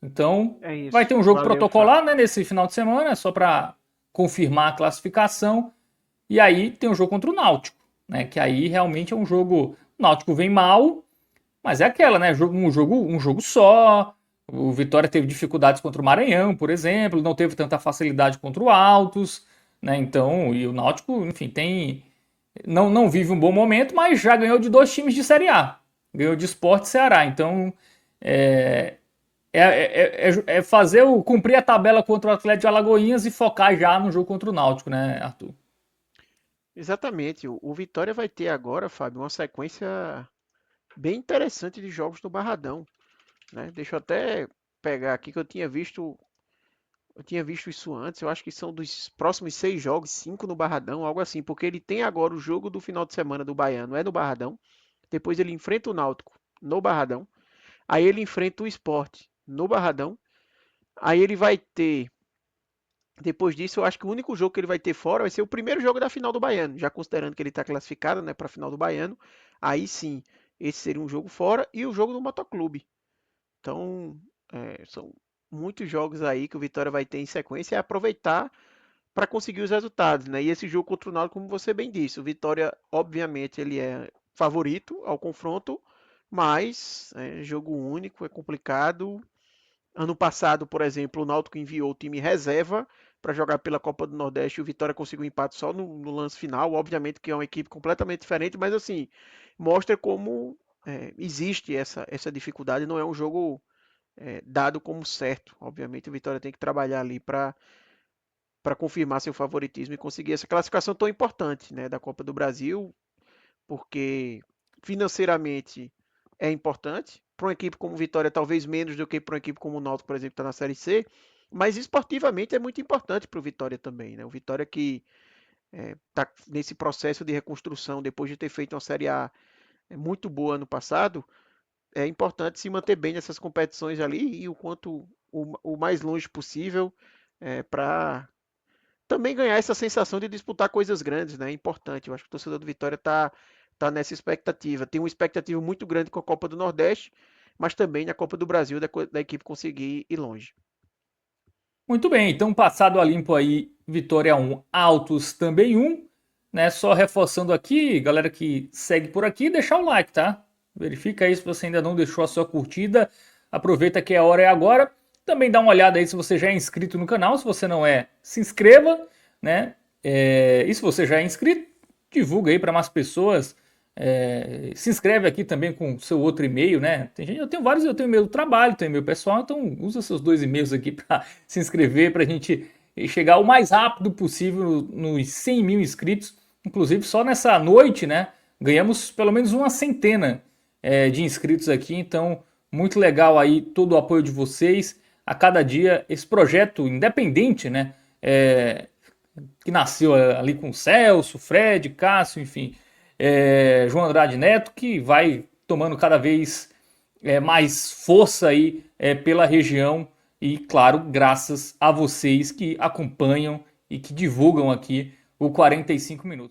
Então, É vai ter isso. um jogo Valeu, Fábio. protocolar, né, nesse final de semana, só para confirmar a classificação. E aí tem um jogo contra o Náutico, né, que aí realmente é um jogo. O Náutico vem mal, mas é aquela, né? Um jogo só. O Vitória teve dificuldades contra o Maranhão, por exemplo, não teve tanta facilidade contra o Altos, né? Então, e o Náutico, enfim, não vive um bom momento, mas já ganhou de dois times de Série A. Ganhou de Sport e Ceará. Então, é, é fazer cumprir a tabela contra o Atlético de Alagoinhas e focar já no jogo contra o Náutico, né, Arthur? Exatamente. O Vitória vai ter agora, Fábio, uma sequência bem interessante de jogos no Barradão, né? Deixa eu até pegar aqui que eu tinha visto isso antes. Eu acho que são dos próximos 6 jogos, 5 no Barradão, algo assim, porque ele tem agora o jogo do final de semana do Baiano, é no Barradão. Depois ele enfrenta o Náutico no Barradão. Aí ele enfrenta o Sport no Barradão. Aí ele vai ter. Depois disso, eu acho que o único jogo que ele vai ter fora vai ser o primeiro jogo da final do Baiano, já considerando que ele está classificado, né, para a final do Baiano. Aí sim, esse seria um jogo fora e o jogo do Motoclube. Então, são muitos jogos aí que o Vitória vai ter em sequência e aproveitar para conseguir os resultados, né? E esse jogo contra o Náutico, como você bem disse, o Vitória, obviamente, ele é favorito ao confronto, mas é jogo único, é complicado. Ano passado, por exemplo, o Náutico enviou o time reserva para jogar pela Copa do Nordeste e o Vitória conseguiu um empate só no lance final. Obviamente que é uma equipe completamente diferente, mas assim, mostra como existe essa dificuldade. Não é um jogo dado como certo. Obviamente, o Vitória tem que trabalhar ali para confirmar seu favoritismo e conseguir essa classificação tão importante, né, da Copa do Brasil, porque financeiramente é importante. Para uma equipe como Vitória, talvez menos do que para uma equipe como o Náutico, por exemplo, que está na Série C, mas esportivamente é muito importante para o Vitória também, né? O Vitória que Está nesse processo de reconstrução, depois de ter feito uma Série A muito boa ano passado, é importante se manter bem nessas competições ali e o mais longe possível para também ganhar essa sensação de disputar coisas grandes, né? É importante. Eu acho que o torcedor do Vitória tá nessa expectativa. Tem uma expectativa muito grande com a Copa do Nordeste, mas também na Copa do Brasil da equipe conseguir ir longe. Muito bem, então passado a limpo aí, Vitória 1, Altos também 1, né? Só reforçando aqui, galera que segue por aqui, deixar o like, tá? Verifica aí se você ainda não deixou a sua curtida, aproveita que a hora é agora. Também dá uma olhada aí se você já é inscrito no canal, se você não é, se inscreva, né? E se você já é inscrito, divulga aí para mais pessoas. Se inscreve aqui também com o seu outro e-mail, né? Tem gente, eu tenho vários, eu tenho e-mail do trabalho, tenho e-mail pessoal, então usa seus dois e-mails aqui para se inscrever, para a gente chegar o mais rápido possível nos 100 mil inscritos. Inclusive, só nessa noite, né? Ganhamos pelo menos uma centena de inscritos aqui, então muito legal aí todo o apoio de vocês. A cada dia, esse projeto independente, né? Que nasceu ali com o Celso, Fred, Cássio, enfim, João Andrade Neto, que vai tomando cada vez mais força aí pela região e, claro, graças a vocês que acompanham e que divulgam aqui o 45 minutos.